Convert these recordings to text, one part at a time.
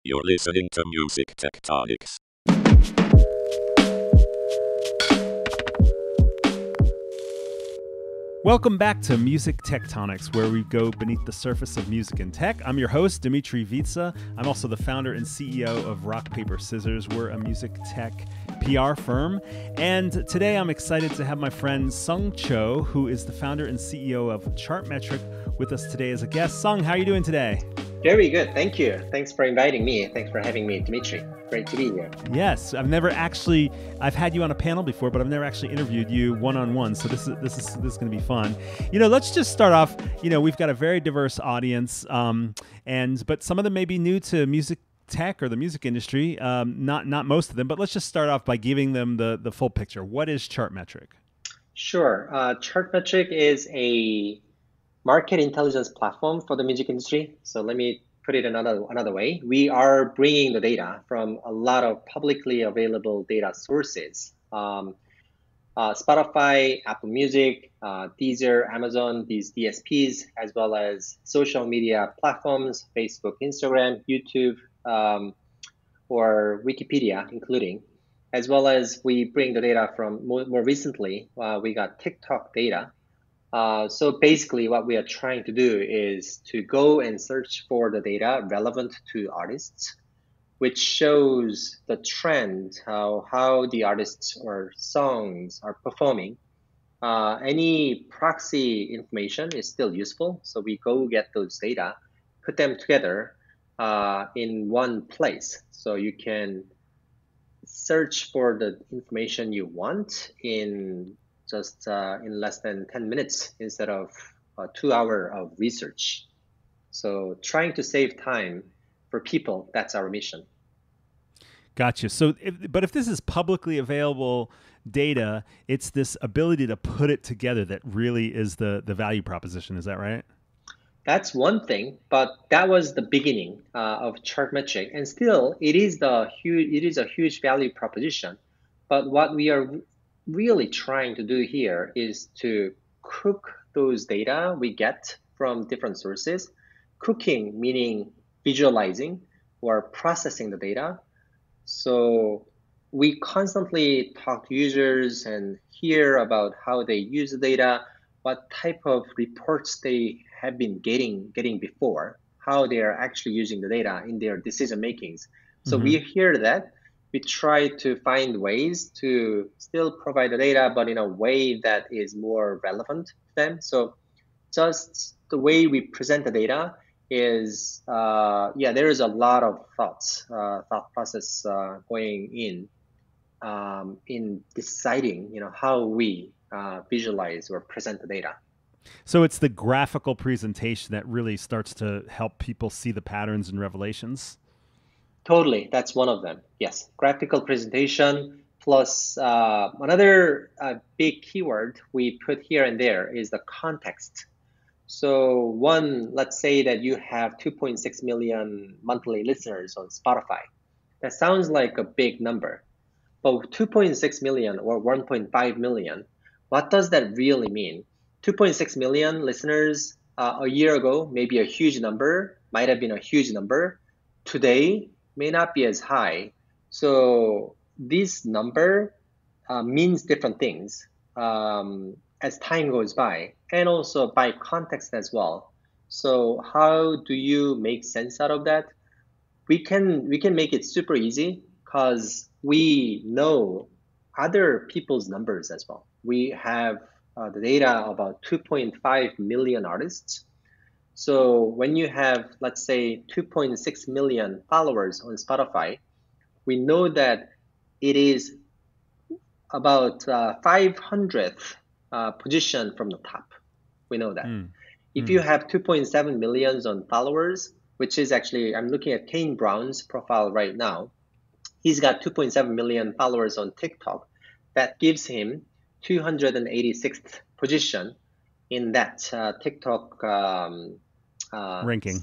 You're listening to Music Tectonics. Welcome back to Music Tectonics, where we go beneath the surface of music and tech. I'm your host, Dmitry Vitsa. I'm also the founder and CEO of Rock, Paper, Scissors. We're a music tech PR firm. And today I'm excited to have my friend Sung Cho, who is the founder and CEO of Chartmetric, with us today as a guest. Sung, how are you doing today? Very good. Thank you. Thanks for inviting me. Thanks for having me, Dmitry. Great to be here. Yes, I've had you on a panel before, but I've never actually interviewed you one-on-one. So this is going to be fun. Let's just start off. We've got a very diverse audience, but some of them may be new to music tech or the music industry. Not most of them, but let's just start off by giving them the full picture. What is Chartmetric? Sure. Chartmetric is a market intelligence platform for the music industry. So let me put it another way. We are bringing the data from a lot of publicly available data sources. Spotify, Apple Music, Deezer, Amazon, these DSPs, as well as social media platforms, Facebook, Instagram, YouTube, or Wikipedia, including, as well as we bring the data from more recently, we got TikTok data. So basically what we are trying to do is to go and search for the data relevant to artists, which shows the trend, how the artists or songs are performing. Any proxy information is still useful. So we go get those data, put them together in one place. So you can search for the information you want in less than 10 minutes instead of 2 hours of research. So trying to save time for people, that's our mission. Gotcha. So, if this is publicly available data, it's this ability to put it together that really is the value proposition. Is that right? That's one thing, but that was the beginning of Chartmetric, and still it is a huge value proposition. But what we are really trying to do here is to cook those data we get from different sources. Cooking meaning visualizing or processing the data. So we constantly talk to users and hear about how they use the data, what type of reports they have been getting before, how they are actually using the data in their decision makings. So we hear that. We try to find ways to still provide the data, but in a way that is more relevant to them. So just the way we present the data is, there is a lot of thought process going in deciding, how we visualize or present the data. So it's the graphical presentation that really starts to help people see the patterns and revelations? Totally, that's one of them. Yes, graphical presentation plus another big keyword we put here and there is the context. So let's say that you have 2.6 million monthly listeners on Spotify. That sounds like a big number, but 2.6 million or 1.5 million, what does that really mean? 2.6 million listeners a year ago, maybe a huge number, might have been a huge number. Today, may not be as high. So this number means different things as time goes by, and also by context as well. So how do you make sense out of that? We can make it super easy because we know other people's numbers as well. We have the data about 2.5 million artists. So when you have, let's say, 2.6 million followers on Spotify, we know that it is about 500th position from the top. We know that. If you have 2.7 million on followers, which is actually, I'm looking at Kane Brown's profile right now. He's got 2.7 million followers on TikTok. That gives him 286th position in that TikTok ranking,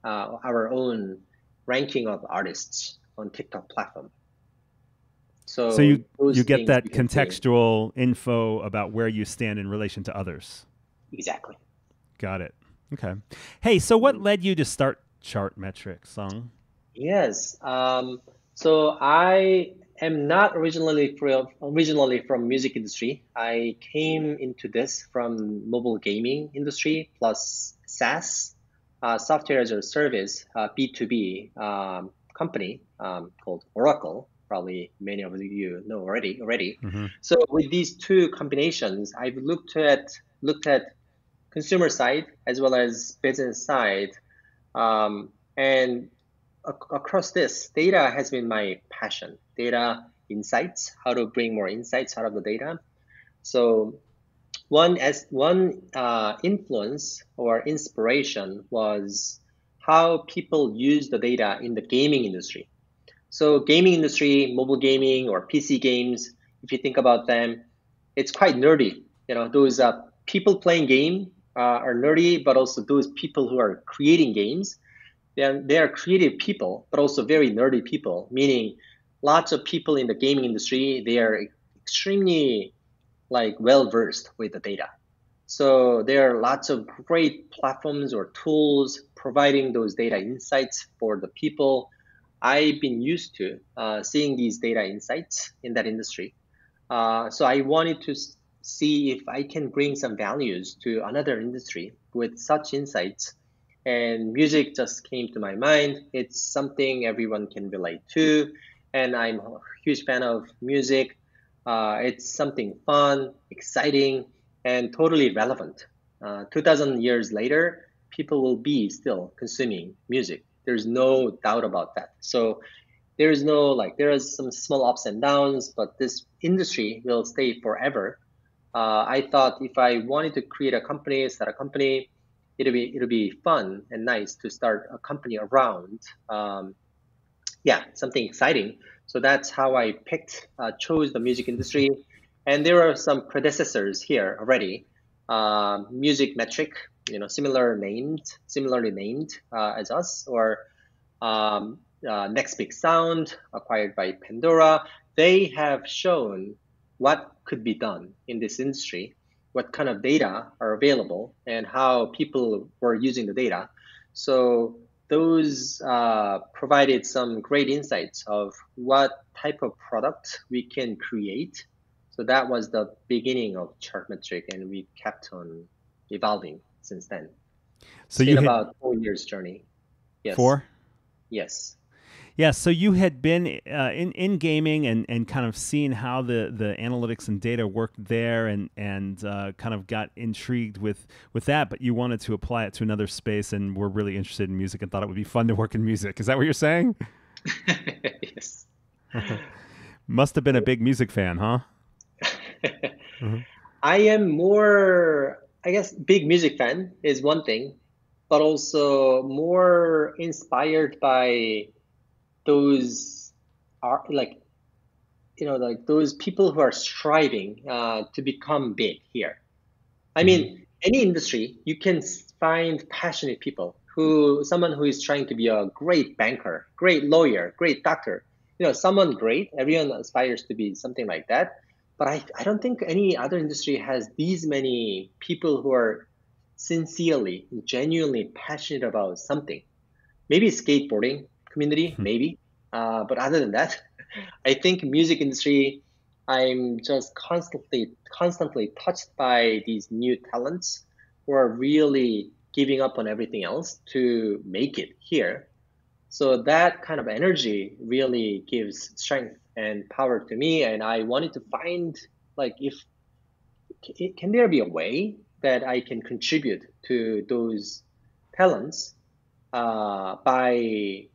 our own ranking of artists on TikTok platform. So you get that contextual info about where you stand in relation to others. Exactly. Got it. Okay. Hey, so what led you to start Chartmetric, Sung? Yes. So I am not originally from music industry. I came into this from mobile gaming industry plus SaaS, software as a service, B2B company called Oracle. Probably many of you know already. Hmm. So with these two combinations, I've looked at consumer side as well as business side, and across this, data has been my passion. Data insights, how to bring more insights out of the data. So one influence or inspiration was how people use the data in the gaming industry. So gaming industry, mobile gaming or PC games, if you think about them, it's quite nerdy. Those people playing game are nerdy, but also those people who are creating games, they are creative people, but also very nerdy people, meaning lots of people in the gaming industry, they are extremely like well versed with the data. So there are lots of great platforms or tools providing those data insights for the people. I've been used to seeing these data insights in that industry. So I wanted to see if I can bring some values to another industry with such insights. And music just came to my mind. It's something everyone can relate to. And I'm a huge fan of music. It's something fun, exciting, and totally relevant. 2000 years later, people will be still consuming music. There's no doubt about that. So there is no like there is some small ups and downs, but this industry will stay forever. I thought if I wanted to create a company, start a company, it'll be fun and nice to start a company around yeah, something exciting. So that's how I chose the music industry. And there are some predecessors here already. Music Metric, similarly named as us, or Next Big Sound, acquired by Pandora. They have shown what could be done in this industry, what kind of data are available, and how people were using the data. So those provided some great insights of what type of product we can create. So that was the beginning of Chartmetric, and we kept on evolving since then. So It's you been had about 4 years journey. Yes, 4. yes. Yeah, so you had been in gaming and kind of seen how the analytics and data worked there, and kind of got intrigued with that, but you wanted to apply it to another space, and were really interested in music and thought it would be fun to work in music. Is that what you're saying? Yes. Must have been a big music fan, huh? Mhm. I am more, I guess, big music fan is one thing, but also more inspired by those are like those people who are striving to become big here. I Mhm. mean, any industry, you can find passionate people someone who is trying to be a great banker, great lawyer, great doctor. Someone great. Everyone aspires to be something like that. But I don't think any other industry has these many people who are sincerely, genuinely passionate about something. Maybe skateboarding community, maybe. But other than that, I think music industry, I'm just constantly touched by these new talents who are really giving up on everything else to make it here. So that kind of energy really gives strength and power to me. And I wanted to find like if can there be a way that I can contribute to those talents by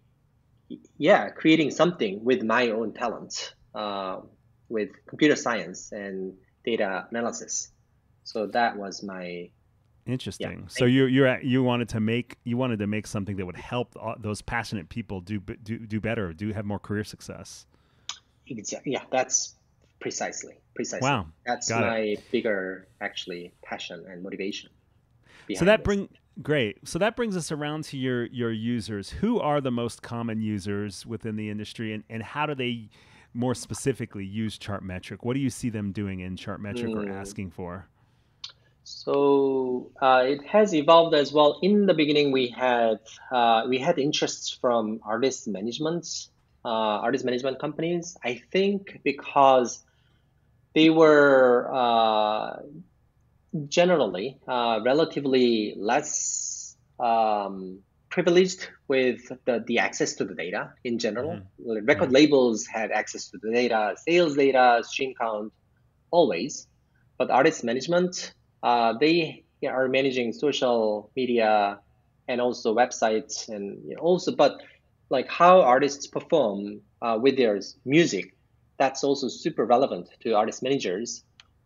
creating something with my own talents, with computer science and data analysis. So that was my yeah. Interesting. So you wanted to make something that would help those passionate people do better, do have more career success. Exactly. Yeah, that's precisely. Wow, That's got it. my bigger actually passion and motivation So behind that this. bring great. So that brings us around to your users. Who are the most common users within the industry, and how do they more specifically use Chartmetric? What do you see them doing in Chartmetric or Hmm. asking for? So it has evolved as well. In the beginning, we had interests from artist management companies. I think because they were generally relatively less privileged with the access to the data in general. Record labels had access to the data, sales data, stream count, always. But artist management, they are managing social media and also websites and also, but like how artists perform with their music, that's also super relevant to artist managers.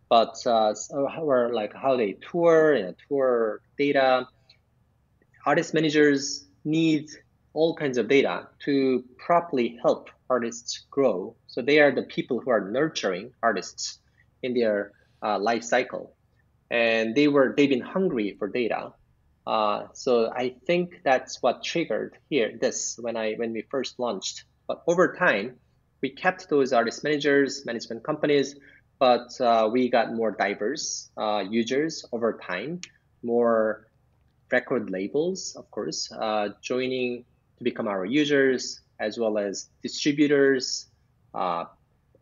But or like how they tour, tour data, artist managers need all kinds of data to properly help artists grow. So they are the people who are nurturing artists in their life cycle, and they've been hungry for data. So I think that's what triggered this when we first launched. But over time, we kept those artist managers, management companies, but we got more diverse users over time, more record labels, of course, joining to become our users, as well as distributors, uh,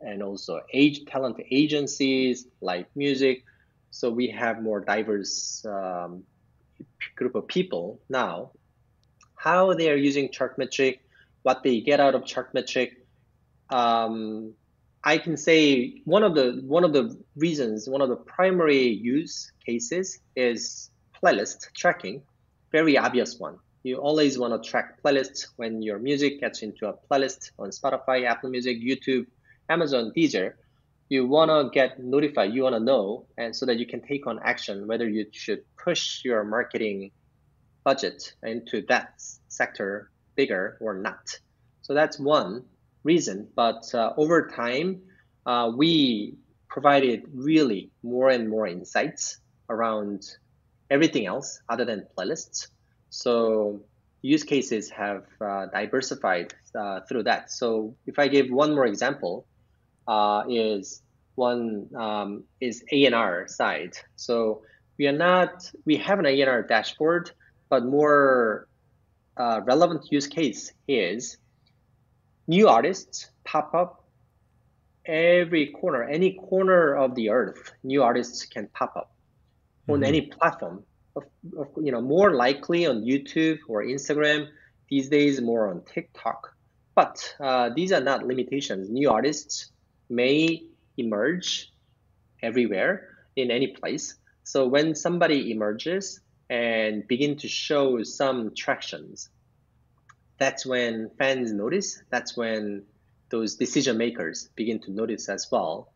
and also talent agencies like music. So we have more diverse group of people now. How they are using Chartmetric, what they get out of Chartmetric. I can say one of the reasons, one of the primary use cases is playlist tracking. Very obvious one. You always want to track playlists when your music gets into a playlist on Spotify, Apple Music, YouTube, Amazon, Deezer. You want to get notified, you want to know, and so that you can take on action whether you should push your marketing budget into that sector bigger or not. So that's one reason. But over time, we provided really more and more insights around everything else other than playlists. So use cases have diversified through that. So if I give one more example, is A&R side. So we have an A&R dashboard, but more relevant use case is new artists pop up every corner, any corner of the earth. New artists can pop up on any platform. More likely on YouTube or Instagram. These days, more on TikTok. But these are not limitations. New artists may emerge everywhere in any place. So when somebody emerges and begin to show some tractions, that's when fans notice. That's when those decision makers begin to notice as well.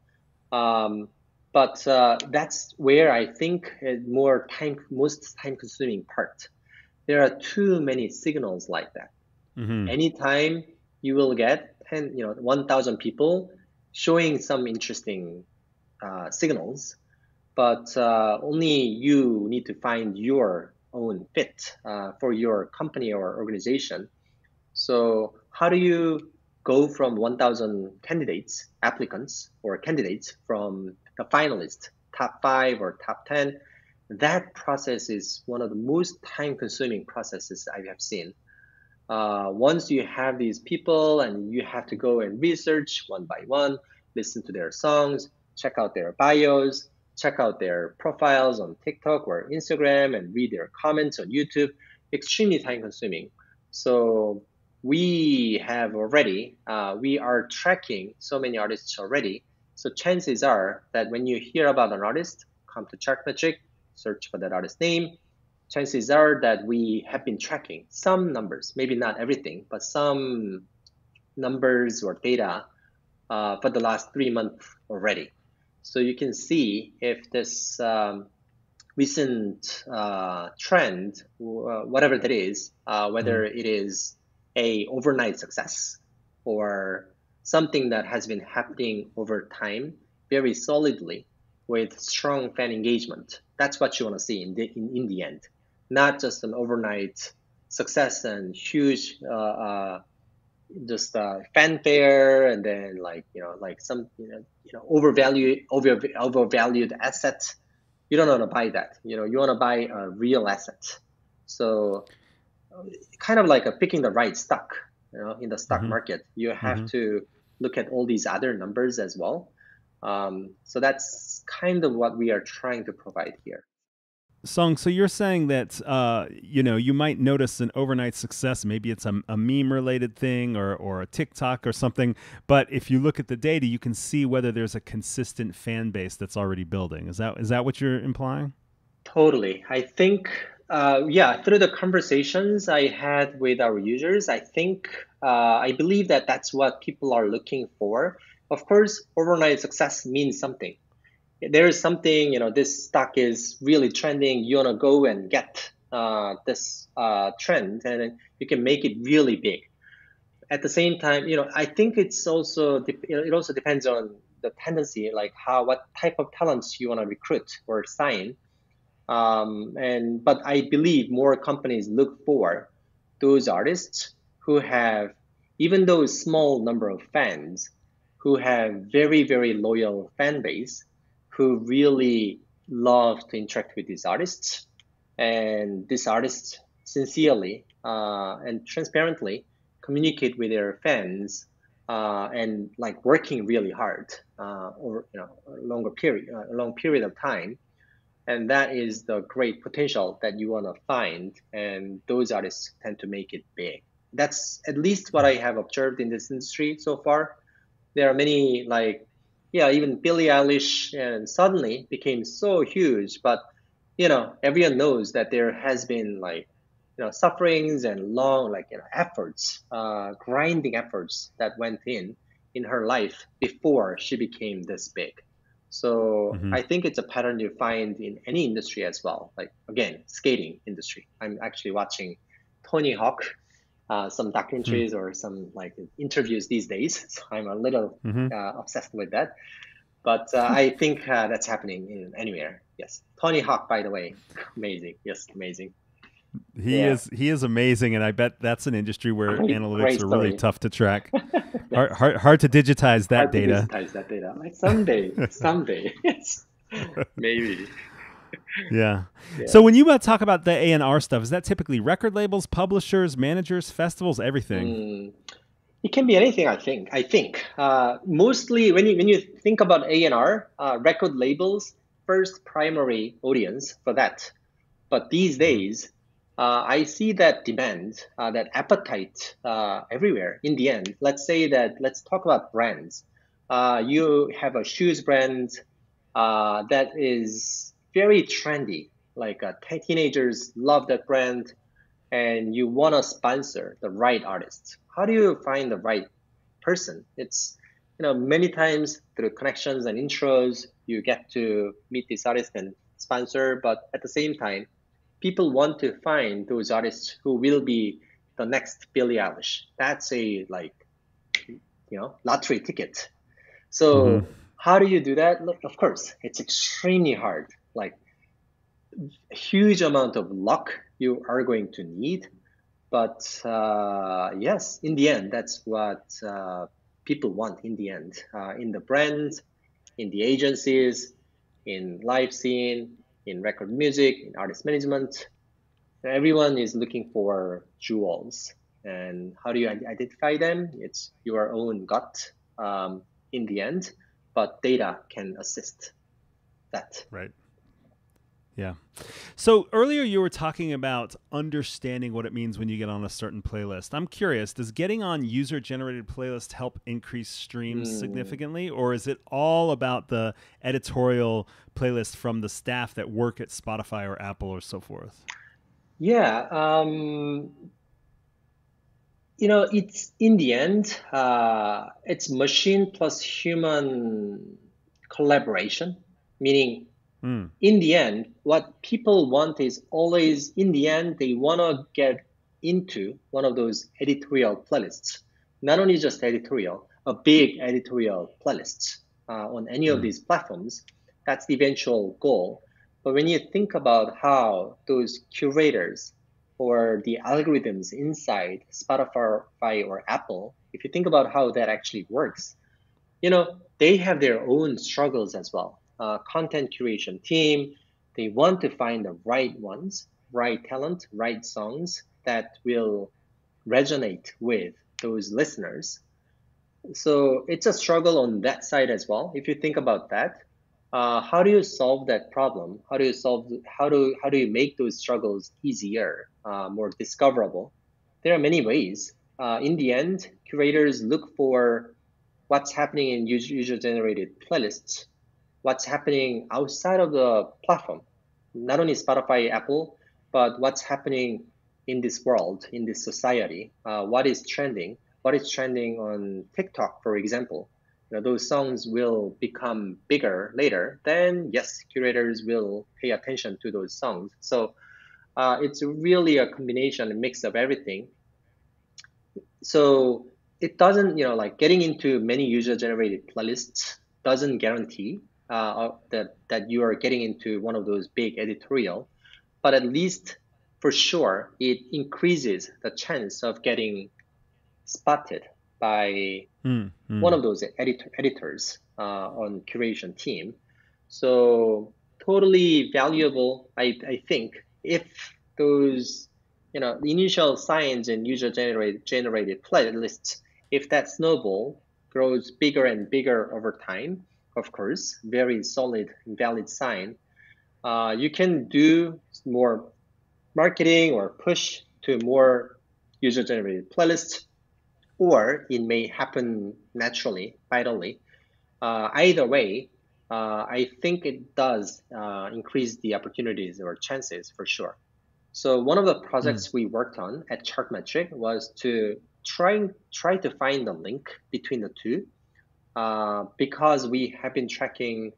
But that's where I think most time consuming part. There are too many signals like that. Anytime you will get 1,000 people showing some interesting signals, but only you need to find your own fit for your company or organization. So how do you go from 1,000 applicants or candidates from the finalist, top 5 or top 10? That process is one of the most time-consuming processes I have seen. Once you have these people and you have to go and research one by one, listen to their songs, check out their bios, check out their profiles on TikTok or Instagram, and read their comments on YouTube, extremely time-consuming. So we are tracking so many artists already. So chances are that when you hear about an artist, come to Chartmetric, search for that artist's name. Chances are that we have been tracking some numbers, maybe not everything, but some numbers or data for the last 3 months already. So you can see if this recent trend, whatever that is, whether it is a overnight success or something that has been happening over time very solidly with strong fan engagement. That's what you want to see in the end, not just an overnight success and huge just fanfare, and then some overvalued assets. you don't want to buy that. You know, you want to buy a real asset. So kind of like a picking the right stock, you know, in the stock market, you have to look at all these other numbers as well. So that's kind of what we are trying to provide here. Song, so you're saying that you might notice an overnight success. Maybe it's a meme related thing or a TikTok or something. But if you look at the data, you can see whether there's a consistent fan base that's already building. Is that what you're implying? Totally. I think, through the conversations I had with our users, I believe that that's what people are looking for. Of course, overnight success means something. There is something, this stock is really trending. You want to go and get this trend, and you can make it really big. At the same time, I think it also depends on the tendency, like what type of talents you want to recruit or sign. But I believe more companies look for those artists who have, even though small number of fans, who have very, very loyal fan base, who really love to interact with these artists, and these artists sincerely and transparently communicate with their fans, and like working really hard, or a long period of time. And that is the great potential that you want to find, and those artists tend to make it big. That's at least what I have observed in this industry so far. There are many, like, even Billie Eilish, and suddenly became so huge, but everyone knows that there has been sufferings and long efforts, grinding efforts that went in her life before she became this big. So I think it's a pattern you find in any industry as well. Like, again, skating industry. I'm actually watching Tony Hawk, some documentaries or some interviews these days. So I'm a little obsessed with that. But I think that's happening in anywhere. Yes. Tony Hawk, by the way, amazing. Yes, amazing. He is amazing, and I bet that's an industry where analytics are really tough to track. hard to digitize that data. Like someday, yes, maybe. Yeah. So when you talk about the A&R stuff, is that typically record labels, publishers, managers, festivals, everything? It can be anything. I think mostly when you think about A&R, record labels first primary audience for that. But these days, I see that demand, that appetite everywhere. In the end, let's talk about brands. You have a shoes brand that is very trendy, teenagers love that brand, and you want to sponsor the right artists. How do you find the right person? It's many times through connections and intros, you get to meet this artist and sponsor, but at the same time, people want to find those artists who will be the next Billie Eilish. That's a lottery ticket. So how do you do that? Look, of course, it's extremely hard. Like, a huge amount of luck you are going to need. But yes, in the end, that's what people want in the end. In the brands, in the agencies, in live scene, in record music, in artist management, everyone is looking for jewels. And how do you identify them? It's your own gut in the end, but data can assist that. Right. Yeah. So earlier you were talking about understanding what it means when you get on a certain playlist. I'm curious, does getting on user-generated playlists help increase streams significantly, or is it all about the editorial playlist from the staff that work at Spotify or Apple or so forth? Yeah. It's in the end, it's machine plus human collaboration, meaning in the end, what people want is always, in the end, they want to get into one of those editorial playlists. Not only just editorial, a big editorial playlists on any of these platforms. That's the eventual goal. But when you think about how those curators or the algorithms inside Spotify or Apple, if you think about how that actually works, they have their own struggles as well. Content curation team, They want to find the right ones, right talent, right songs that will resonate with those listeners. So it's a struggle on that side as well. If you think about that, how do you solve that problem? How do you make those struggles easier, more discoverable? There are many ways. In the end, curators look for what's happening in user-generated playlists, what's happening outside of the platform, not only Spotify, Apple, but what's happening in this world, in this society, what is trending on TikTok, for example. Those songs will become bigger later, then yes, curators will pay attention to those songs. So it's really a combination, a mix of everything. So it doesn't, like getting into many user-generated playlists doesn't guarantee that you are getting into one of those big editorial, but at least for sure, it increases the chance of getting spotted by one of those editors on curation team. So totally valuable, I think, if those, the initial signs in user-generated playlists, if that snowball grows bigger and bigger over time, of course, very solid and valid sign, you can do more marketing or push to more user-generated playlists, or it may happen naturally, vitally. Either way, I think it does increase the opportunities or chances for sure. So one of the projects we worked on at Chartmetric was to try to find the link between the two, because we have been tracking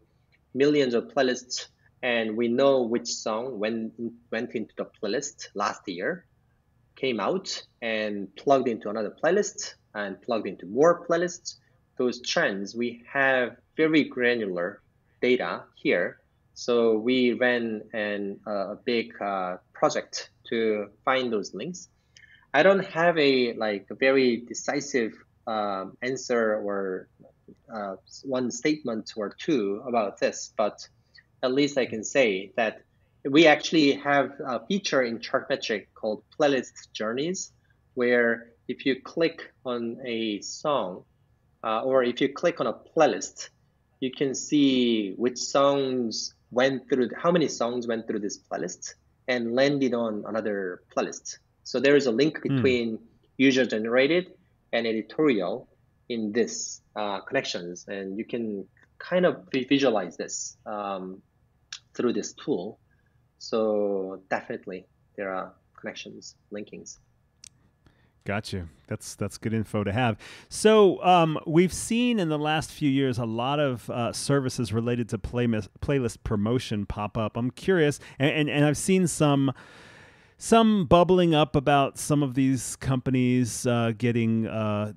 millions of playlists and we know which song went into the playlist last year, came out and plugged into another playlist and plugged into more playlists. Those trends, we have very granular data here. So we ran a big project to find those links. I don't have a very decisive answer or one statement or two about this, but at least I can say that we actually have a feature in Chartmetric called Playlist Journeys, where if you click on a song or if you click on a playlist, you can see which songs how many songs went through this playlist and landed on another playlist. So there is a link between user-generated and editorial in this connections, and you can kind of visualize this through this tool. So definitely there are connections, linkings. Got you. That's good info to have. So we've seen in the last few years a lot of services related to playlist promotion pop up. I'm curious, and I've seen some bubbling up about some of these companies getting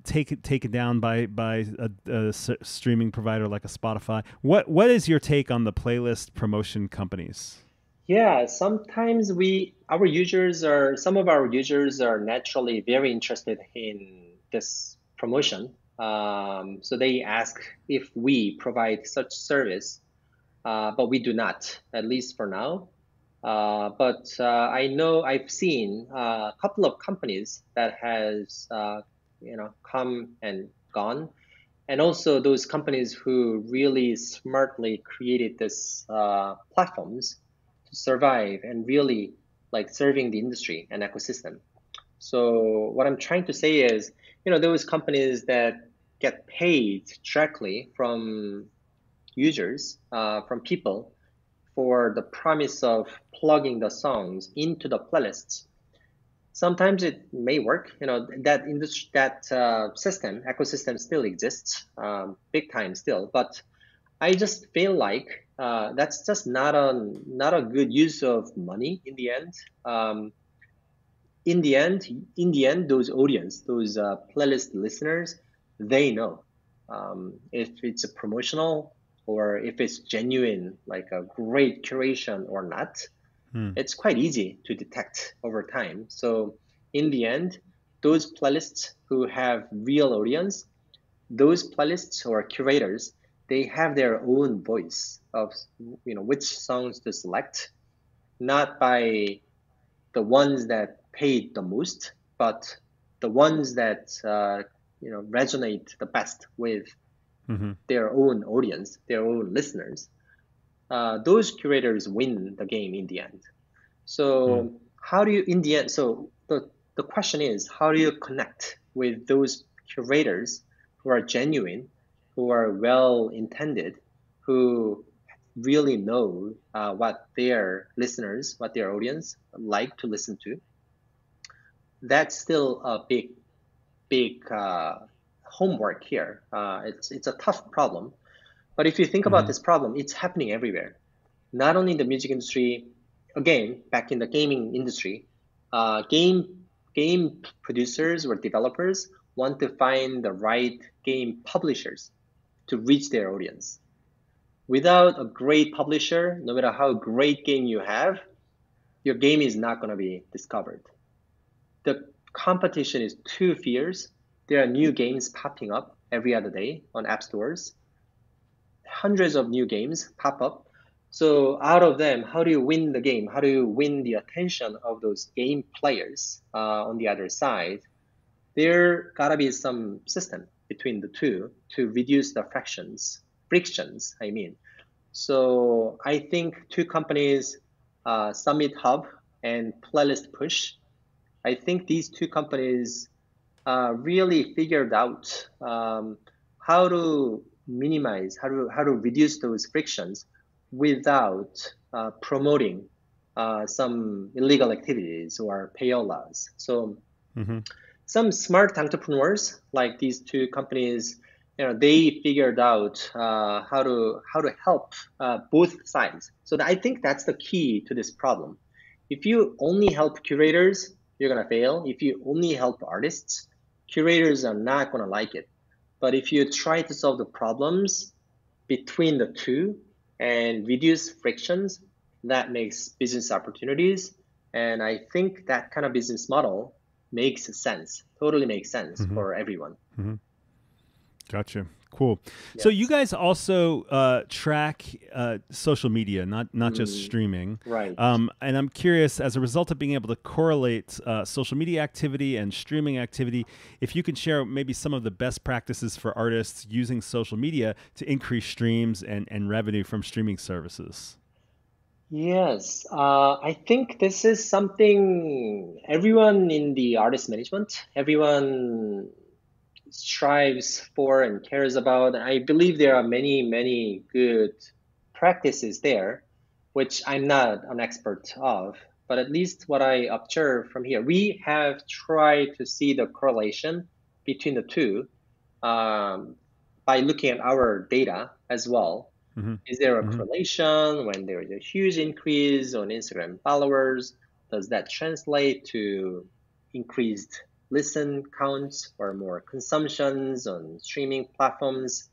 taken down by a streaming provider like a Spotify. What is your take on the playlist promotion companies? Yeah, sometimes some of our users are naturally very interested in this promotion. So they ask if we provide such service, but we do not, at least for now. But I know I've seen a couple of companies that has come and gone, and also those companies who really smartly created this platforms to survive and really serving the industry and ecosystem. So what I'm trying to say is, those companies that get paid directly from users, from people, for the promise of plugging the songs into the playlists. Sometimes it may work. That industry, that ecosystem still exists, big time still. But I just feel like that's just not a good use of money in the end. In the end, those audience, those playlist listeners, they know if it's a promotional or if it's genuine, like a great curation or not. It's quite easy to detect over time. So in the end, those playlists who have real audience, those playlists or curators, they have their own voice of which songs to select, not by the ones that paid the most, but the ones that resonate the best with their own audience, their own listeners. Those curators win the game in the end. So how do you, in the end, so the question is, how do you connect with those curators who are genuine, who are well-intended, who really know what their listeners, what their audience like to listen to? That's still a big homework here. It's a tough problem. But if you think about this problem, it's happening everywhere. Not only in the music industry, again, back in the gaming industry, game producers or developers want to find the right game publishers to reach their audience. Without a great publisher, no matter how great game you have, your game is not going to be discovered. The competition is too fierce. There are new games popping up every other day on app stores. Hundreds of new games pop up. So out of them, how do you win the game? How do you win the attention of those game players on the other side? There gotta be some system between the two to reduce the frictions, I mean. So I think two companies, Summit Hub and Playlist Push, I think these two companies really figured out how to minimize, how to reduce those frictions without promoting some illegal activities or payolas. So some smart entrepreneurs like these two companies, they figured out how to help both sides. So I think that's the key to this problem. If you only help curators, you're gonna fail. If you only help artists, curators are not gonna like it. But if you try to solve the problems between the two and reduce frictions, that makes business opportunities. And I think that kind of business model makes sense, totally makes sense for everyone. Gotcha. Cool. Yes. So you guys also track social media, not just streaming. Right. And I'm curious, as a result of being able to correlate social media activity and streaming activity, if you can share maybe some of the best practices for artists using social media to increase streams and revenue from streaming services. Yes, I think this is something everyone in the artist management, everyone strives for and cares about. I believe there are many good practices there, which I'm not an expert of, but at least what I observe from here, we have tried to see the correlation between the two by looking at our data as well. Is there a correlation when there is a huge increase on Instagram followers? Does that translate to increased listen counts or more consumptions on streaming platforms?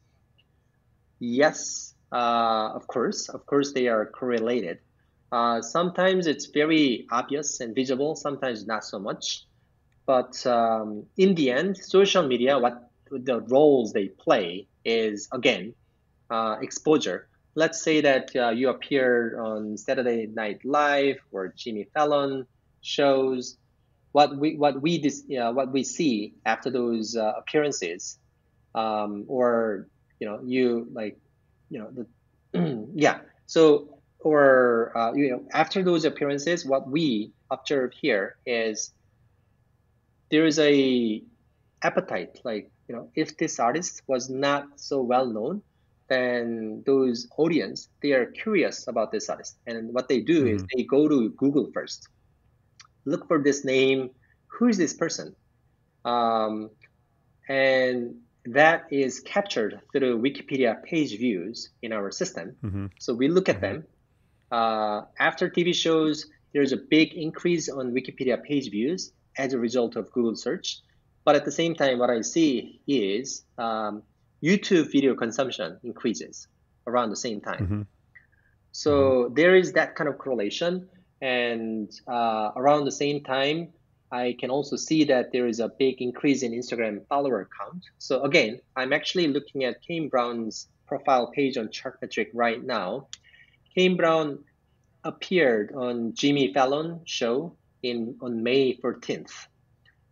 Yes, of course they are correlated. Sometimes it's very obvious and visible, sometimes not so much. But in the end, social media, what the roles they play is, again, exposure. Let's say that you appeared on Saturday Night Live or Jimmy Fallon shows. What we see after those appearances, or you like, yeah. So or after those appearances, what we observe here is there is a appetite. Like if this artist was not so well known, then those audience, they are curious about this artist, and what they do is they go to Google first. Look for this name. Who is this person? And that is captured through Wikipedia page views in our system. So we look at them. After TV shows, there's a big increase on Wikipedia page views as a result of Google search. But at the same time, what I see is YouTube video consumption increases around the same time. So there is that kind of correlation. And around the same time, I can also see that there is a big increase in Instagram follower count. So again, I'm actually looking at Kane Brown's profile page on Chartmetric right now, Kane Brown appeared on Jimmy Fallon show on May 14th.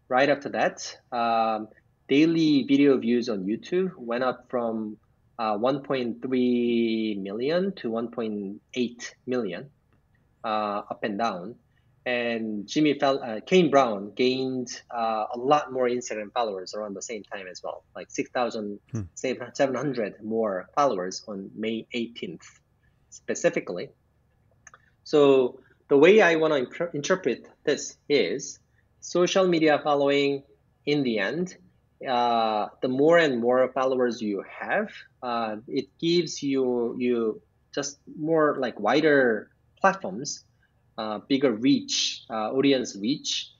Right after that, daily video views on YouTube went up from 1.3 million to 1.8 million, up and down. And Kane Brown gained a lot more Instagram followers around the same time as well, like 6,700 more followers on May 18th specifically. So the way I want to interpret this is social media following in the end, the more and more followers you have, it gives you just more like wider platforms, bigger reach, audience reach.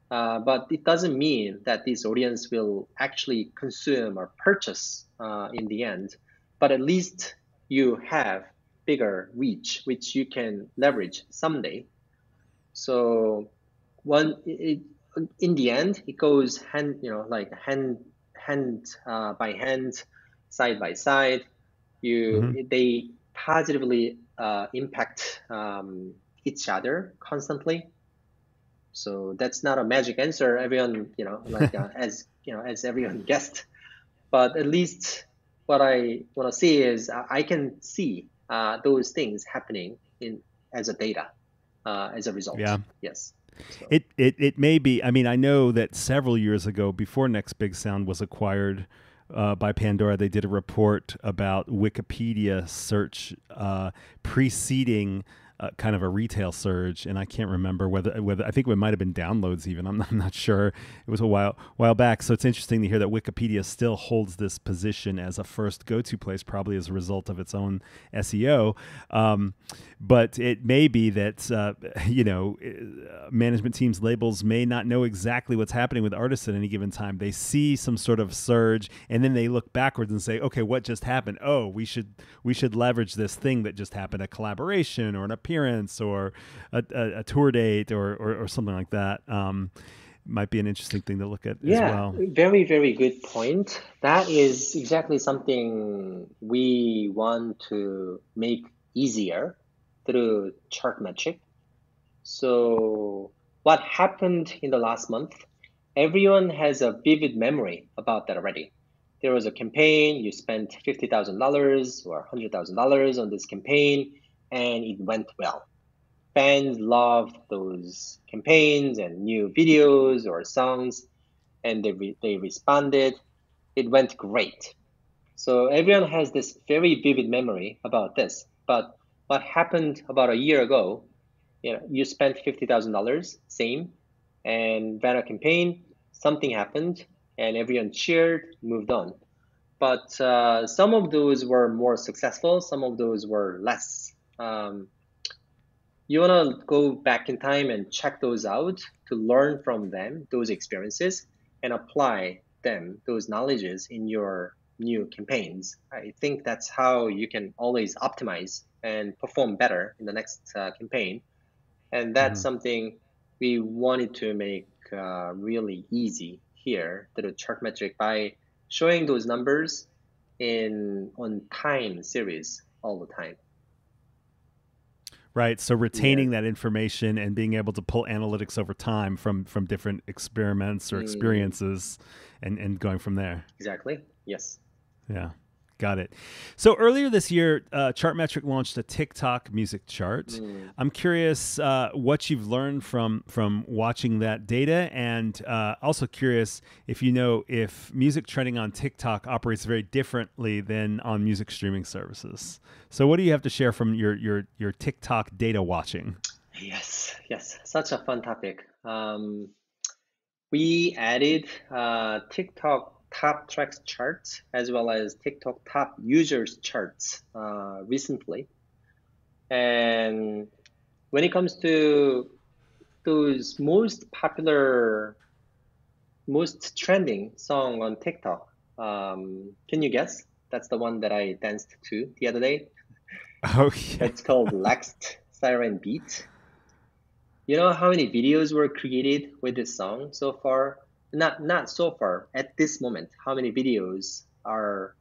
But it doesn't mean that this audience will actually consume or purchase in the end. But at least you have bigger reach, which you can leverage someday. So in the end, it goes hand by hand, side by side. They positively impact each other constantly. So that's not a magic answer, everyone, as everyone guessed. But at least what I want to see is I can see those things happening as a data, as a result. Yeah. Yes. So. It may be. I mean, I know that several years ago, before Next Big Sound was acquired by Pandora, they did a report about Wikipedia search preceding kind of a retail surge, and I can't remember whether I think it might have been downloads even. I'm not sure. It was a while back. So it's interesting to hear that Wikipedia still holds this position as a first go-to place, probably as a result of its own SEO. But it may be that management teams, labels may not know exactly what's happening with artists at any given time. They see some sort of surge, and then they look backwards and say, "Okay, what just happened? Oh, we should leverage this thing that just happened, a collaboration or an appearance or a tour date or something like that." Might be an interesting thing to look at as well. Very, very good point. That is exactly something we want to make easier through Chartmetric. So what happened in the last month, everyone has a vivid memory about that already. There was a campaign, you spent $50,000 or $100,000 on this campaign, and it went well. Fans loved those campaigns and new videos or songs, and they responded. It went great. So everyone has this very vivid memory about this. But what happened about a year ago, you spent $50,000, same, and ran a campaign, something happened, and everyone cheered, moved on. But some of those were more successful, some of those were less. You want to go back in time and check those out to learn from them, those experiences, and apply those knowledges in your new campaigns. I think that's how you can always optimize and perform better in the next campaign. And that's something we wanted to make really easy here through Chartmetric by showing those numbers on time series all the time. Right. So retaining that information and being able to pull analytics over time from different experiments or experiences and going from there. Exactly. Yes. Yeah. Got it. So earlier this year, Chartmetric launched a TikTok music chart. I'm curious what you've learned from watching that data, and also curious if music trending on TikTok operates very differently than on music streaming services. So what do you have to share from your TikTok data watching? Yes, such a fun topic. We added TikTok top tracks charts as well as TikTok top users charts recently. And when it comes to those most popular, most trending song on TikTok, can you guess? That's the one that I danced to the other day. Oh, yeah. It's called Laxed Siren Beat. You know how many videos were created with this song so far? Not so far. At this moment, how many videos are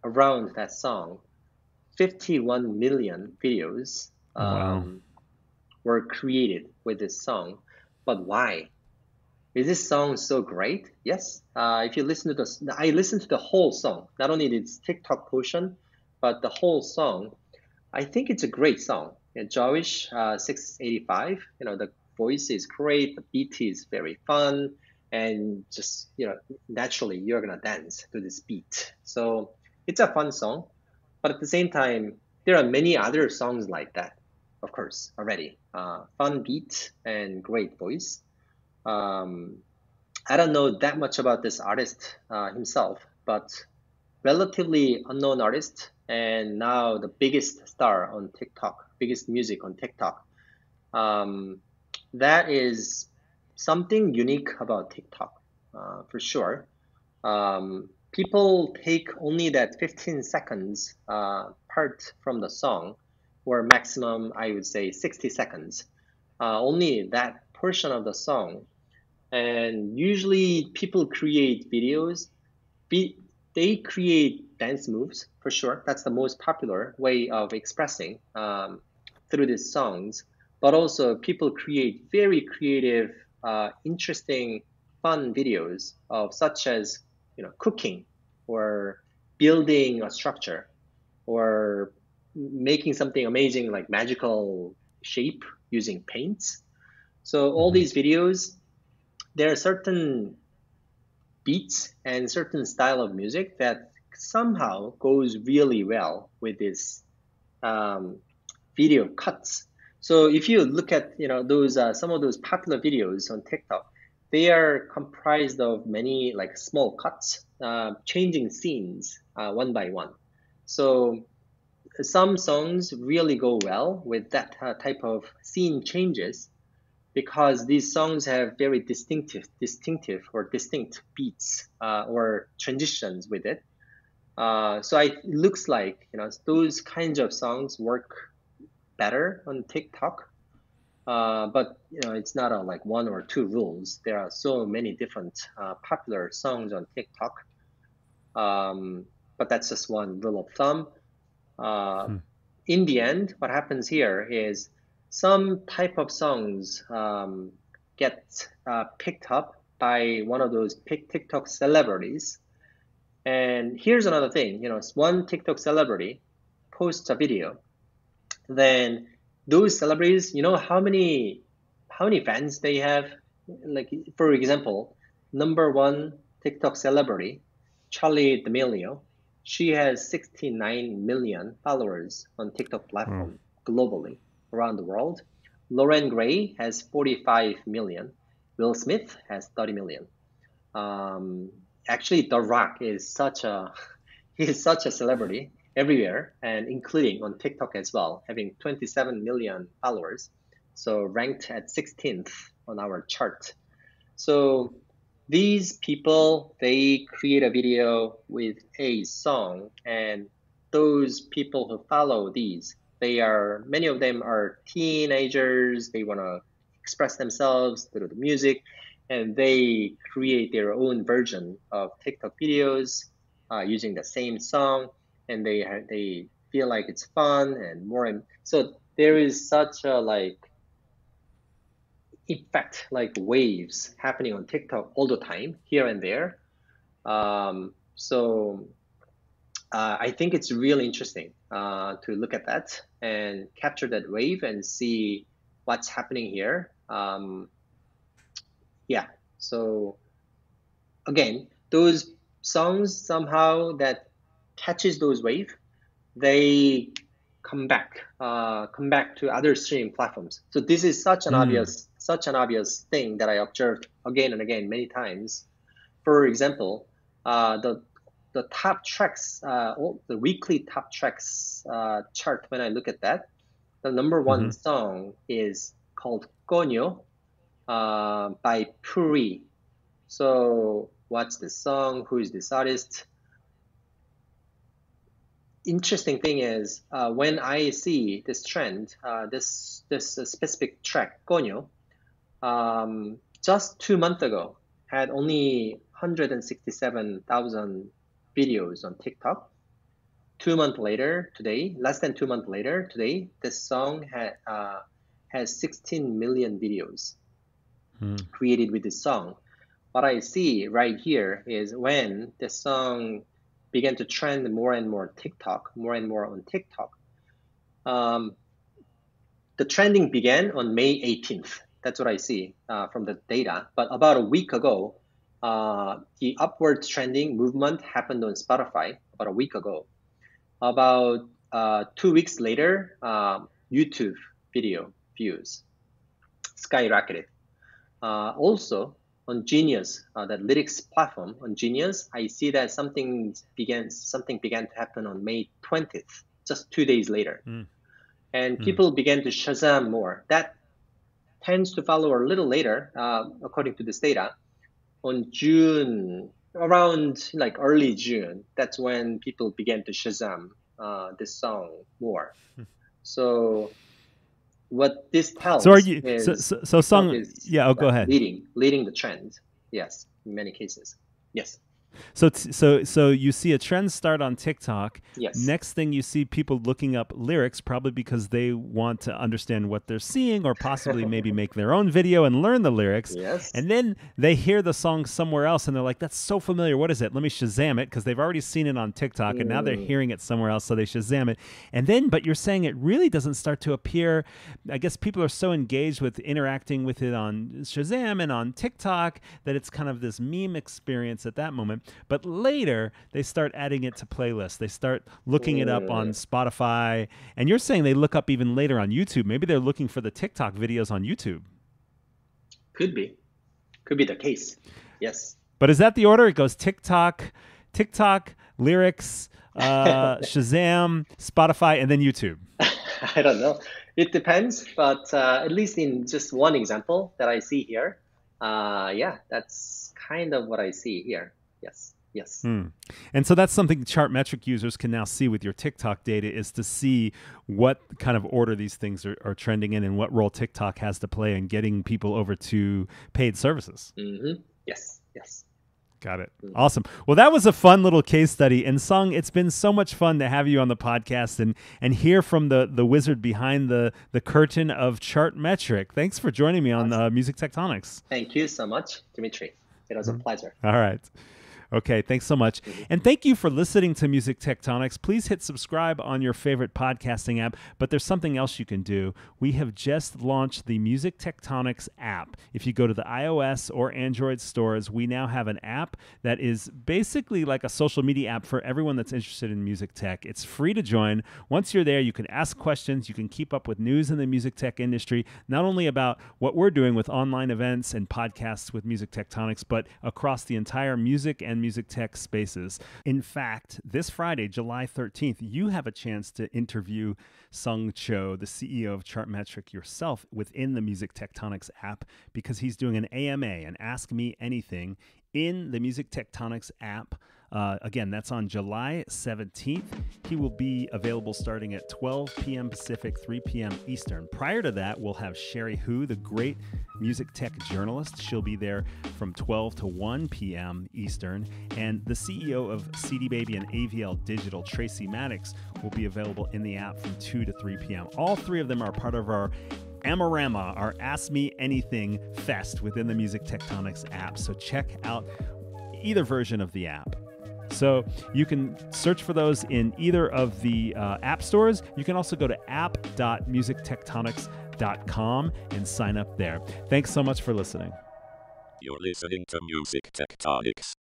around that song, 51 million videos Wow. were created with this song. But why? Is this song so great? Yes. If you listen to I listened to the whole song, not only its TikTok portion, but the whole song. I think it's a great song. Jowish 685, the voice is great, the beat is very fun, and just, naturally you're gonna dance to this beat. So it's a fun song, but at the same time, there are many other songs like that, of course, already. Fun beat and great voice. Um, I don't know that much about this artist himself, but relatively unknown artist, and now the biggest star on TikTok, biggest music on TikTok. Um, that is something unique about TikTok, for sure. People take only that 15 seconds part from the song, or maximum, I would say, 60 seconds. Only that portion of the song. And usually people create videos they create dance moves for sure. That's the most popular way of expressing through these songs. But also, people create very creative, interesting, fun videos of such as cooking or building a structure or making something amazing like magical shape using paints. So all these videos, there are certain beats and certain style of music that somehow goes really well with this um, video cuts. So if you look at those some of those popular videos on TikTok, they are comprised of many like small cuts, changing scenes one by one. So some songs really go well with that type of scene changes because these songs have very distinctive or distinct beats or transitions with it. It looks like those kinds of songs work better on TikTok. But it's not like one or two rules. There are so many different popular songs on TikTok. But that's just one rule of thumb. In the end, what happens here is some type of songs get picked up by one of those TikTok celebrities. And here's another thing, one TikTok celebrity posts a video, then those celebrities, how many fans they have? Like, for example, number one TikTok celebrity, Charlie D'Amelio, she has 69 million followers on TikTok platform globally around the world. Lauren Gray has 45 million. Will Smith has 30 million. Actually, The Rock is such a celebrity everywhere, and including on TikTok as well, having 27 million followers, so ranked at 16th on our chart. So these people, they create a video with a song, and those people who follow these, many of them are teenagers. They want to express themselves through the music, and they create their own version of TikTok videos using the same song, and they feel like it's fun and more. So there is such a effect, like waves happening on TikTok all the time, here and there. So I think it's really interesting to look at that and capture that wave and see what's happening here. Yeah. So again, those songs somehow that catches those waves, they come back to other streaming platforms. So this is such an obvious thing that I observed again and again many times. For example, the top tracks, the weekly top tracks chart. When I look at that, the number one song is called "Konyo" by Puri. So what's the song? Who is this artist? Interesting thing is when I see this trend, this specific track, Konyo, just 2 months ago, had only 167,000 videos on TikTok. 2 months later today, less than 2 months later today, this song has 16 million videos created with this song. What I see right here is when the song began to trend more and more on TikTok. The trending began on May 18th. That's what I see from the data. But about a week ago, the upward trending movement happened on Spotify about a week ago. About 2 weeks later, YouTube video views skyrocketed. Also, on Genius, that lyrics platform on Genius, I see that something began to happen on May 20th, just 2 days later. And people began to Shazam more. That tends to follow a little later, according to this data. On June, around like early June, that's when people began to Shazam this song more. So what this tells is go ahead. Leading the trend. Yes, in many cases. Yes. So you see a trend start on TikTok. Yes. Next thing you see people looking up lyrics, probably because they want to understand what they're seeing, or possibly maybe make their own video and learn the lyrics. Yes. And then they hear the song somewhere else and they're like, that's so familiar. What is it? Let me Shazam it, because they've already seen it on TikTok and now they're hearing it somewhere else, so they Shazam it. And then, but you're saying it really doesn't start to appear. I guess people are so engaged with interacting with it on Shazam and on TikTok that it's kind of this meme experience at that moment. But later, they start adding it to playlists. They start looking it up on Spotify. And you're saying they look up even later on YouTube. Maybe they're looking for the TikTok videos on YouTube. Could be the case. Yes. But is that the order? It goes TikTok, lyrics, Shazam, Spotify, and then YouTube. I don't know. It depends. But at least in just one example that I see here, that's kind of what I see here. Yes. And so that's something Chartmetric users can now see with your TikTok data, is to see what kind of order these things are trending in and what role TikTok has to play in getting people over to paid services. Yes. Got it. Awesome. Well, that was a fun little case study. And Sung, it's been so much fun to have you on the podcast and hear from the wizard behind the curtain of Chartmetric. Thanks for joining me on Music Tectonics. Thank you so much, Dimitri. It was a pleasure. All right. Okay, thanks so much. And thank you for listening to Music Tectonics. Please hit subscribe on your favorite podcasting app, but there's something else you can do. We have just launched the Music Tectonics app. If you go to the iOS or Android stores, we now have an app that is basically like a social media app for everyone that's interested in music tech. It's free to join. Once you're there, you can ask questions. You can keep up with news in the music tech industry, not only about what we're doing with online events and podcasts with Music Tectonics, but across the entire music and music tech spaces. In fact, this Friday, July 13th, you have a chance to interview Sung Cho, the CEO of Chartmetric, yourself within the Music Tectonics app, because he's doing an AMA, an Ask Me Anything, in the Music Tectonics app. Again, that's on July 17th. He will be available starting at 12 p.m. Pacific, 3 p.m. Eastern. Prior to that, we'll have Sherry Hu, the great music tech journalist. She'll be there from 12 to 1 p.m. Eastern. And the CEO of CD Baby and AVL Digital, Tracy Maddox, will be available in the app from 2 to 3 p.m. All three of them are part of our Amarama, our Ask Me Anything Fest within the Music Tectonics app. So check out either version of the app. So you can search for those in either of the app stores. You can also go to app.musictectonics.com and sign up there. Thanks so much for listening. You're listening to Music Tectonics.